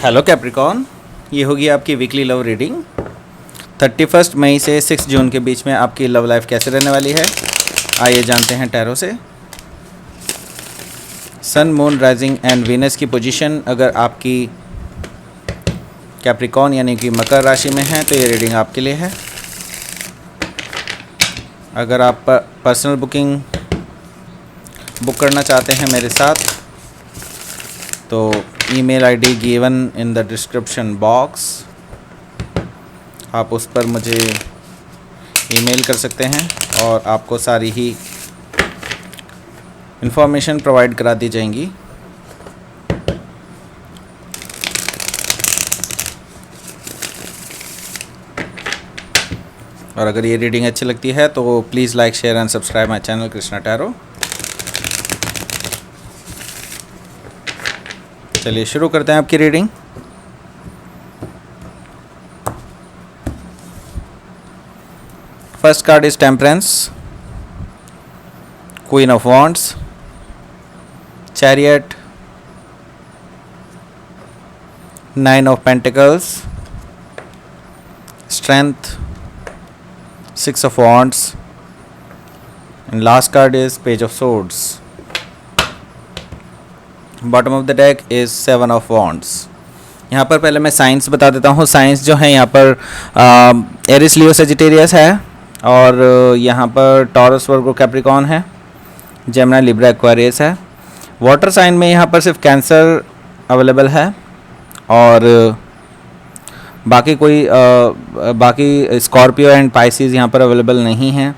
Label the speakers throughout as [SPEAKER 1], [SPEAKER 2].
[SPEAKER 1] Hello Capricorn, ये होगी आपकी वीकली लव रीडिंग 31 मई से 6 जून के बीच में आपकी लव लाइफ कैसे रहने वाली है। आइए जानते हैं टैरो से। सन, मून, राइजिंग एंड वीनस की पोजीशन अगर आपकी कैप्रिकॉन यानी कि मकर राशि में है तो ये रीडिंग आपके लिए है। अगर आप पर्सनल बुकिंग बुक करना चाहते हैं मेरे साथ तो email ID given in the description box, आप उस पर मुझे ईमेल कर सकते हैं और आपको सारी ही इंफॉर्मेशन प्रोवाइड करा दी जाएंगी। और अगर ये रीडिंग अच्छी लगती है तो please like, share and subscribe my channel Krishna tarot. चलिए शुरू करते हैं आपकी reading. First card is temperance, queen of wands, chariot, nine of pentacles, strength, six of wands and last card is page of swords. Bottom of the deck is seven of wands. यहाँ पर पहले मैं science बता देता हूँ। Science जो है यहाँ पर एरिस, लियो, सेजिटेरियस है और यहाँ पर टॉरस, वर्गो, कैप्रिकॉन है, जेमिनी, लिब्रा, एक्वेरियस है। वाटर साइन में यहाँ पर सिर्फ कैंसर अवेलेबल है और बाकी स्कॉर्पियो एंड पाइसिस यहाँ पर अवेलेबल नहीं है।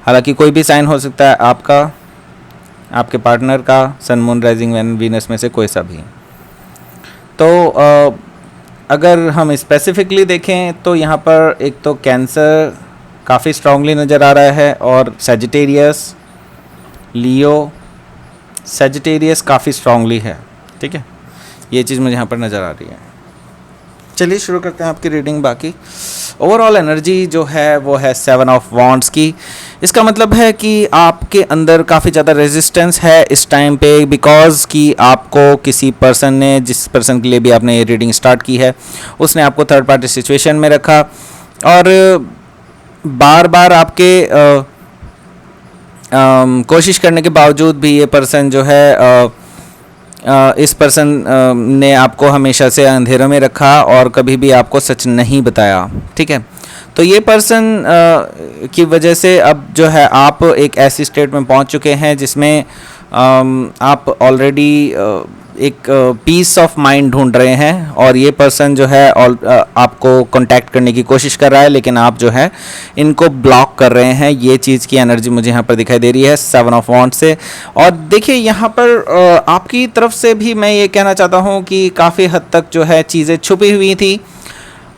[SPEAKER 1] हालांकि कोई भी साइन हो सकता है, आपका, आपके पार्टनर का, सन, मून, राइजिंग एंड वीनस में से कोई सा भी। तो अगर हम स्पेसिफिकली देखें तो यहाँ पर एक तो कैंसर काफ़ी स्ट्रांगली नज़र आ रहा है और सेजिटेरियस, लियो, सेजिटेरियस काफ़ी स्ट्रांगली है। ठीक है, ये चीज़ मुझे यहाँ पर नज़र आ रही है। चलिए शुरू करते हैं आपकी रीडिंग। बाकी ओवरऑल एनर्जी जो है वो है सेवन ऑफ वॉन्ड्स की। इसका मतलब है कि आपके अंदर काफ़ी ज़्यादा रेजिस्टेंस है इस टाइम पे, बिकॉज कि आपको किसी पर्सन ने, जिस पर्सन के लिए भी आपने ये रीडिंग स्टार्ट की है, उसने आपको थर्ड पार्टी सिचुएशन में रखा और बार बार आपके कोशिश करने के बावजूद भी ये पर्सन जो है इस पर्सन ने आपको हमेशा से अंधेरों में रखा और कभी भी आपको सच नहीं बताया। ठीक है, तो ये पर्सन की वजह से अब जो है आप एक ऐसी स्टेट में पहुंच चुके हैं जिसमें आप ऑलरेडी एक पीस ऑफ माइंड ढूंढ रहे हैं और ये पर्सन जो है आपको कांटेक्ट करने की कोशिश कर रहा है, लेकिन आप जो है इनको ब्लॉक कर रहे हैं। ये चीज़ की एनर्जी मुझे यहाँ पर दिखाई दे रही है सेवन ऑफ वॉन्ड्स से। और देखिए यहाँ पर आपकी तरफ से भी मैं ये कहना चाहता हूँ कि काफ़ी हद तक जो है चीज़ें छुपी हुई थी।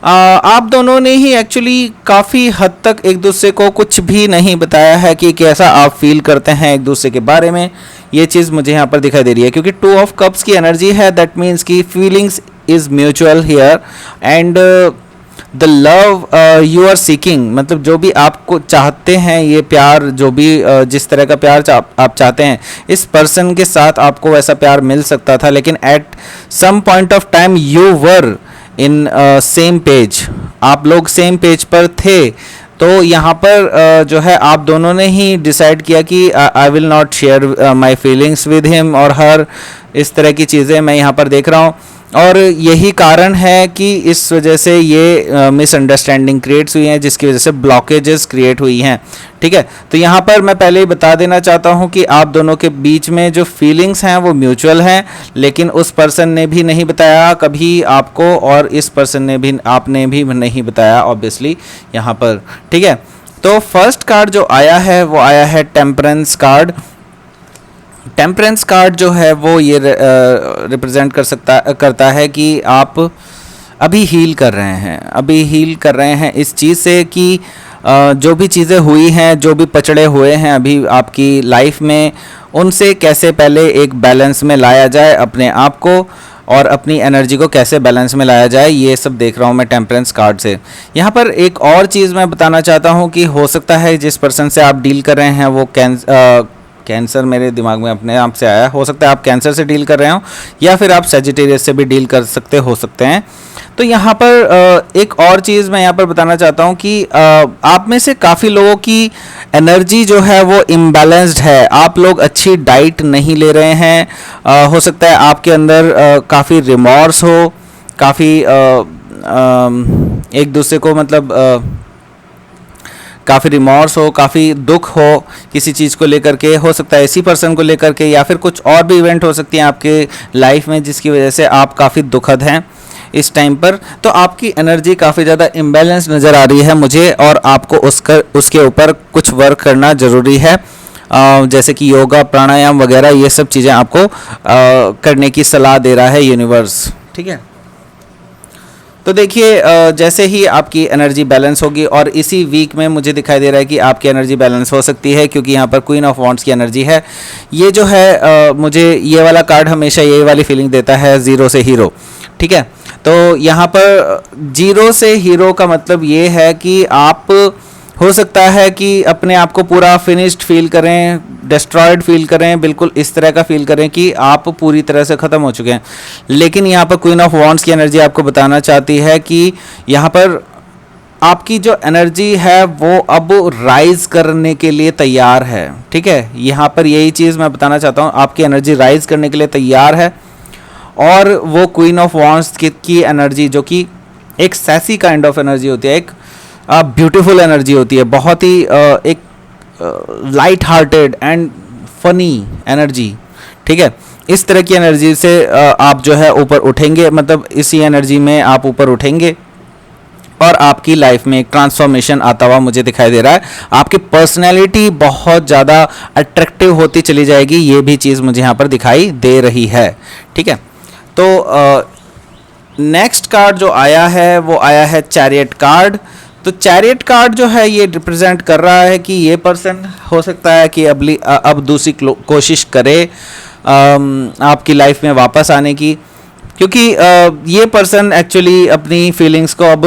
[SPEAKER 1] आप दोनों ने ही एक्चुअली काफ़ी हद तक एक दूसरे को कुछ भी नहीं बताया है कि कैसा आप फील करते हैं एक दूसरे के बारे में। ये चीज़ मुझे यहाँ पर दिखाई दे रही है क्योंकि टू ऑफ कप्स की एनर्जी है। दैट मीन्स कि feelings is mutual here and the love you are seeking, मतलब जो भी आपको चाहते हैं, ये प्यार जो भी जिस तरह का प्यार आप चाहते हैं, इस पर्सन के साथ आपको वैसा प्यार मिल सकता था, लेकिन at some point of time you were in same page, आप लोग सेम पेज पर थे। तो यहाँ पर जो है आप दोनों ने ही डिसाइड किया कि I will not share my feelings with him और हर, इस तरह की चीज़ें मैं यहाँ पर देख रहा हूँ और यही कारण है कि इस वजह से ये मिसअंडरस्टैंडिंग क्रिएट्स हुई हैं, जिसकी वजह से ब्लॉकेजेस क्रिएट हुई हैं। ठीक है, तो यहाँ पर मैं पहले ही बता देना चाहता हूँ कि आप दोनों के बीच में जो फीलिंग्स हैं वो म्यूचुअल हैं, लेकिन उस पर्सन ने भी नहीं बताया कभी आपको और इस पर्सन ने भी, आपने भी नहीं बताया ऑब्वियसली यहाँ पर। ठीक है, तो फर्स्ट कार्ड जो आया है वो आया है टेम्परेंस कार्ड। टेम्परेंस कार्ड जो है वो ये रिप्रेजेंट करता है कि आप अभी हील कर रहे हैं इस चीज़ से कि जो भी चीज़ें हुई हैं, जो भी पचड़े हुए हैं अभी आपकी लाइफ में, उनसे कैसे पहले एक बैलेंस में लाया जाए अपने आप को और अपनी एनर्जी को कैसे बैलेंस में लाया जाए, ये सब देख रहा हूँ मैं टेम्परेंस कार्ड से। यहाँ पर एक और चीज़ मैं बताना चाहता हूँ कि हो सकता है जिस पर्सन से आप डील कर रहे हैं वो कैंसर मेरे दिमाग में अपने आप से आया, हो सकता है आप कैंसर से डील कर रहे हो या फिर आप सेजिटेरियस से भी डील कर सकते हो सकते हैं। तो यहाँ पर एक और चीज़ मैं यहाँ पर बताना चाहता हूँ कि आप में से काफ़ी लोगों की एनर्जी जो है वो इम्बैलेंस्ड है। आप लोग अच्छी डाइट नहीं ले रहे हैं। हो सकता है आपके अंदर काफ़ी रिमॉर्स हो, काफ़ी एक दूसरे को मतलब काफ़ी रिमॉर्स हो, काफ़ी दुख हो किसी चीज़ को लेकर के, हो सकता है इसी पर्सन को लेकर के, या फिर कुछ और भी इवेंट हो सकती हैं आपके लाइफ में जिसकी वजह से आप काफ़ी दुखद हैं इस टाइम पर। तो आपकी एनर्जी काफ़ी ज़्यादा इम्बैलेंस नज़र आ रही है मुझे, और आपको उसके ऊपर कुछ वर्क करना ज़रूरी है। जैसे कि योगा, प्राणायाम वगैरह, ये सब चीज़ें आपको करने की सलाह दे रहा है यूनिवर्स। ठीक है, तो देखिए जैसे ही आपकी एनर्जी बैलेंस होगी, और इसी वीक में मुझे दिखाई दे रहा है कि आपकी एनर्जी बैलेंस हो सकती है, क्योंकि यहाँ पर क्वीन ऑफ वॉन्ड्स की एनर्जी है। ये जो है मुझे ये वाला कार्ड हमेशा ये वाली फीलिंग देता है, ज़ीरो से हीरो। ठीक है, तो यहाँ पर जीरो से हीरो का मतलब ये है कि आप हो सकता है कि अपने आप को पूरा फिनिश्ड फील करें, डिस्ट्रॉयड फील करें, बिल्कुल इस तरह का फील करें कि आप पूरी तरह से ख़त्म हो चुके हैं। लेकिन यहाँ पर क्वीन ऑफ वॉन्ड्स की एनर्जी आपको बताना चाहती है कि यहाँ पर आपकी जो एनर्जी है वो अब राइज करने के लिए तैयार है। ठीक है, यहाँ पर यही चीज़ मैं बताना चाहता हूँ, आपकी एनर्जी राइज करने के लिए तैयार है। और वो क्वीन ऑफ वॉन्ड्स की एनर्जी जो कि एक सैसी काइंड ऑफ एनर्जी होती है, एक ब्यूटीफुल एनर्जी होती है, बहुत ही एक light hearted and funny energy. ठीक है, इस तरह की एनर्जी से आप जो है ऊपर उठेंगे, मतलब इसी एनर्जी में आप ऊपर उठेंगे और आपकी लाइफ में एक ट्रांसफॉर्मेशन आता हुआ मुझे दिखाई दे रहा है। आपकी पर्सनैलिटी बहुत ज़्यादा अट्रैक्टिव होती चली जाएगी, ये भी चीज़ मुझे यहाँ पर दिखाई दे रही है। ठीक है, तो नेक्स्ट कार्ड जो आया है वो आया है चैरियट कार्ड। तो चैरियट कार्ड जो है ये रिप्रेजेंट कर रहा है कि ये पर्सन हो सकता है कि अब दूसरी कोशिश करे आपकी लाइफ में वापस आने की, क्योंकि ये पर्सन एक्चुअली अपनी फीलिंग्स को अब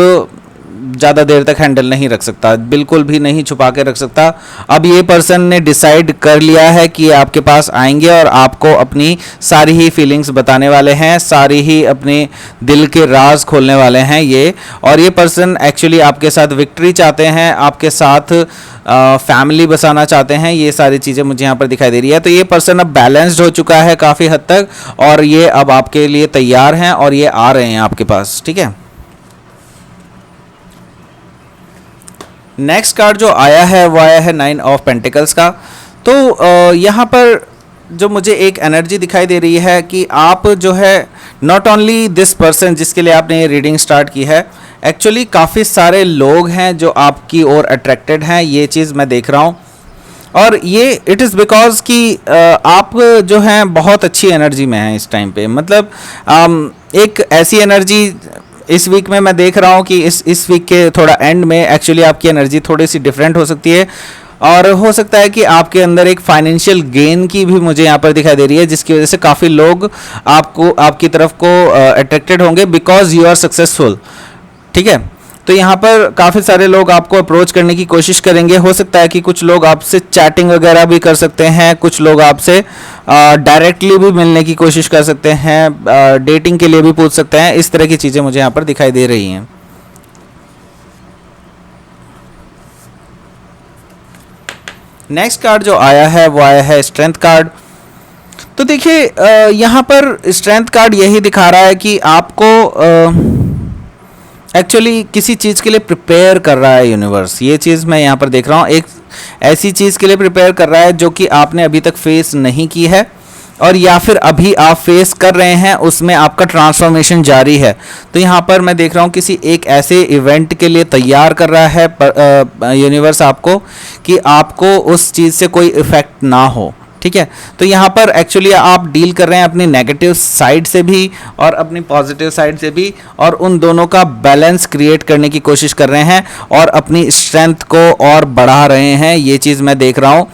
[SPEAKER 1] ज़्यादा देर तक हैंडल नहीं रख सकता, बिल्कुल भी नहीं छुपा के रख सकता। अब ये पर्सन ने डिसाइड कर लिया है कि आपके पास आएंगे और आपको अपनी सारी ही फीलिंग्स बताने वाले हैं, सारी ही अपने दिल के राज खोलने वाले हैं ये। और ये पर्सन एक्चुअली आपके साथ विक्ट्री चाहते हैं, आपके साथ फैमिली बसाना चाहते हैं, ये सारी चीज़ें मुझे यहाँ पर दिखाई दे रही है। तो ये पर्सन अब बैलेंस्ड हो चुका है काफ़ी हद तक, और ये अब आपके लिए तैयार हैं और ये आ रहे हैं आपके पास। ठीक है, नेक्स्ट कार्ड जो आया है वो आया है 9 ऑफ पेंटिकल्स का। तो यहाँ पर जो मुझे एक एनर्जी दिखाई दे रही है कि आप जो है नॉट ओनली दिस पर्सन जिसके लिए आपने ये रीडिंग स्टार्ट की है, एक्चुअली काफ़ी सारे लोग हैं जो आपकी ओर अट्रैक्टेड हैं, ये चीज़ मैं देख रहा हूँ। और ये इट इज़ बिकॉज कि आप जो हैं बहुत अच्छी एनर्जी में हैं इस टाइम पे, मतलब एक ऐसी एनर्जी इस वीक में मैं देख रहा हूँ कि इस वीक के थोड़ा एंड में एक्चुअली आपकी एनर्जी थोड़ी सी डिफरेंट हो सकती है, और हो सकता है कि आपके अंदर एक फाइनेंशियल गेन की भी मुझे यहाँ पर दिखाई दे रही है, जिसकी वजह से काफ़ी लोग आपकी तरफ को अट्रैक्टेड होंगे बिकॉज यू आर सक्सेसफुल। ठीक है, तो यहाँ पर काफ़ी सारे लोग आपको अप्रोच करने की कोशिश करेंगे। हो सकता है कि कुछ लोग आपसे चैटिंग वगैरह भी कर सकते हैं, कुछ लोग आपसे डायरेक्टली भी मिलने की कोशिश कर सकते हैं, डेटिंग के लिए भी पूछ सकते हैं। इस तरह की चीज़ें मुझे यहाँ पर दिखाई दे रही हैं। नेक्स्ट कार्ड जो आया है वो आया है स्ट्रेंथ कार्ड। तो देखिए यहाँ पर स्ट्रेंथ कार्ड यही दिखा रहा है कि आपको एक्चुअली किसी चीज़ के लिए प्रिपेयर कर रहा है यूनिवर्स। ये चीज़ मैं यहाँ पर देख रहा हूँ, एक ऐसी चीज़ के लिए प्रिपेयर कर रहा है जो कि आपने अभी तक फेस नहीं की है, और या फिर अभी आप फेस कर रहे हैं, उसमें आपका ट्रांसफॉर्मेशन जारी है। तो यहाँ पर मैं देख रहा हूँ किसी एक ऐसे इवेंट के लिए तैयार कर रहा है यूनिवर्स आपको, कि आपको उस चीज़ से कोई इफ़ेक्ट ना हो। ठीक है, तो यहाँ पर एक्चुअली आप डील कर रहे हैं अपनी नेगेटिव साइड से भी और अपनी पॉजिटिव साइड से भी, और उन दोनों का बैलेंस क्रिएट करने की कोशिश कर रहे हैं और अपनी स्ट्रेंथ को और बढ़ा रहे हैं। ये चीज़ मैं देख रहा हूँ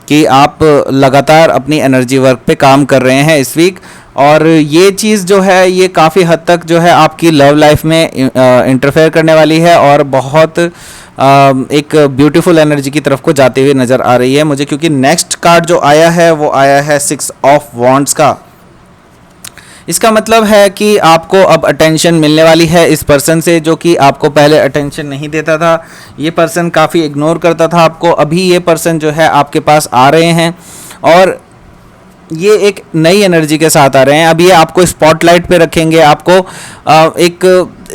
[SPEAKER 1] कि आप लगातार अपनी एनर्जी वर्क पे काम कर रहे हैं इस वीक, और ये चीज़ जो है ये काफ़ी हद तक जो है आपकी लव लाइफ में इंटरफेयर करने वाली है और बहुत एक ब्यूटीफुल एनर्जी की तरफ को जाते हुए नज़र आ रही है मुझे, क्योंकि नेक्स्ट कार्ड जो आया है वो आया है 6 ऑफ वॉन्ड्स का। इसका मतलब है कि आपको अब अटेंशन मिलने वाली है इस पर्सन से, जो कि आपको पहले अटेंशन नहीं देता था। ये पर्सन काफ़ी इग्नोर करता था आपको, अभी ये पर्सन जो है आपके पास आ रहे हैं और ये एक नई एनर्जी के साथ आ रहे हैं। अब ये आपको स्पॉटलाइट पे रखेंगे, आपको एक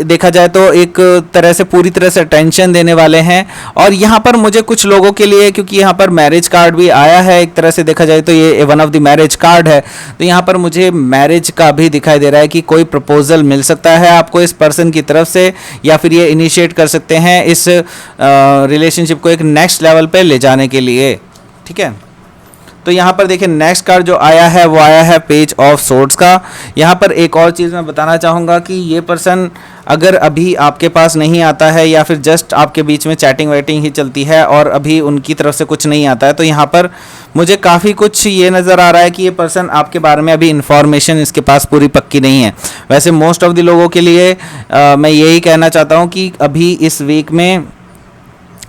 [SPEAKER 1] देखा जाए तो एक तरह से पूरी तरह से अटेंशन देने वाले हैं। और यहाँ पर मुझे कुछ लोगों के लिए, क्योंकि यहाँ पर मैरिज कार्ड भी आया है, एक तरह से देखा जाए तो ये one of the marriage card है, तो यहाँ पर मुझे मैरिज का भी दिखाई दे रहा है कि कोई प्रपोजल मिल सकता है आपको इस पर्सन की तरफ से, या फिर ये इनिशिएट कर सकते हैं इस रिलेशनशिप को एक नेक्स्ट लेवल पे ले जाने के लिए। ठीक है, तो यहाँ पर देखिए नेक्स्ट कार्ड जो आया है वो आया है पेज ऑफ सोर्ड्स का। यहाँ पर एक और चीज़ मैं बताना चाहूँगा कि ये पर्सन अगर अभी आपके पास नहीं आता है या फिर जस्ट आपके बीच में चैटिंग वेटिंग ही चलती है और अभी उनकी तरफ से कुछ नहीं आता है, तो यहाँ पर मुझे काफ़ी कुछ ये नज़र आ रहा है कि ये पर्सन आपके बारे में अभी इन्फॉर्मेशन इसके पास पूरी पक्की नहीं है। वैसे मोस्ट ऑफ द लोगों के लिए मैं यही कहना चाहता हूँ कि अभी इस वीक में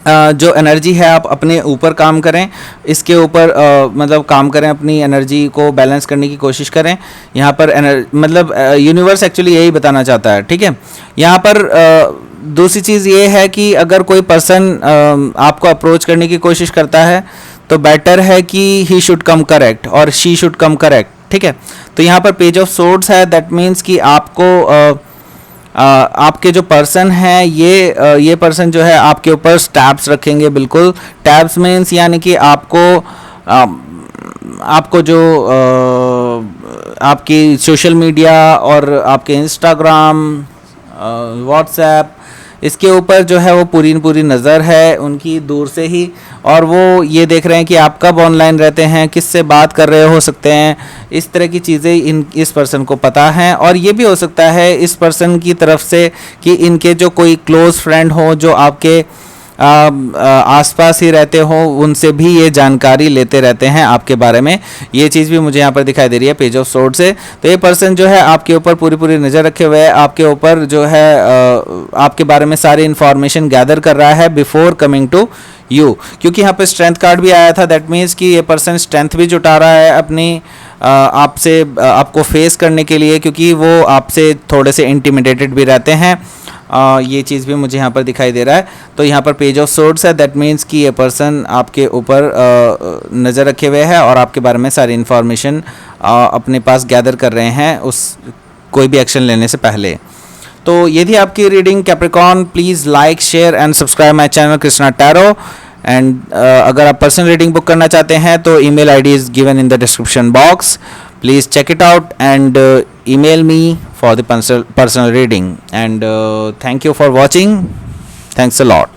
[SPEAKER 1] जो एनर्जी है आप अपने ऊपर काम करें, इसके ऊपर मतलब काम करें, अपनी एनर्जी को बैलेंस करने की कोशिश करें। यहाँ पर मतलब यूनिवर्स एक्चुअली यही बताना चाहता है। ठीक है, यहाँ पर दूसरी चीज़ ये है कि अगर कोई पर्सन आपको अप्रोच करने की कोशिश करता है तो बेटर है कि ही शुड कम करेक्ट और शी शुड कम करेक्ट। ठीक है, तो यहाँ पर पेज ऑफ सोर्ड्स है, दैट मीन्स कि आपको आपके जो पर्सन हैं ये पर्सन जो है आपके ऊपर स्टैब्स रखेंगे। बिल्कुल, टैब्स मीन्स यानी कि आपको जो आपकी सोशल मीडिया और आपके इंस्टाग्राम, व्हाट्सएप, इसके ऊपर जो है वो पूरी नज़र है उनकी दूर से ही, और वो ये देख रहे हैं कि आप कब ऑनलाइन रहते हैं, किससे बात कर रहे हो सकते हैं, इस तरह की चीज़ें इस पर्सन को पता हैं। और ये भी हो सकता है इस पर्सन की तरफ से कि इनके जो कोई क्लोज़ फ्रेंड हो जो आपके आसपास ही रहते हो, उनसे भी ये जानकारी लेते रहते हैं आपके बारे में। ये चीज़ भी मुझे यहाँ पर दिखाई दे रही है पेज ऑफ सोर्ड से। तो ये पर्सन जो है आपके ऊपर पूरी नज़र रखे हुए है, आपके ऊपर जो है आपके बारे में सारी इन्फॉर्मेशन गैदर कर रहा है बिफोर कमिंग टू यू। क्योंकि यहाँ पे स्ट्रेंथ कार्ड भी आया था, दैट मीन्स कि ये पर्सन स्ट्रेंथ भी जुटा रहा है अपनी आपसे आपको फेस करने के लिए, क्योंकि वो आपसे थोड़े से इंटिमिडेटेड भी रहते हैं। ये चीज़ भी मुझे यहाँ पर दिखाई दे रहा है। तो यहाँ पर पेज ऑफ सोर्ड्स है, दैट मीन्स कि ये पर्सन आपके ऊपर नज़र रखे हुए है और आपके बारे में सारी इन्फॉर्मेशन अपने पास गैदर कर रहे हैं उस कोई भी एक्शन लेने से पहले। तो ये थी आपकी reading Capricorn. Please like, share and subscribe my channel Krishna tarot. And अगर आप पर्सनल रीडिंग बुक करना चाहते हैं तो email ID is given in the description box. Please check it out and email me for the personal reading. And thank you for watching. Thanks a lot.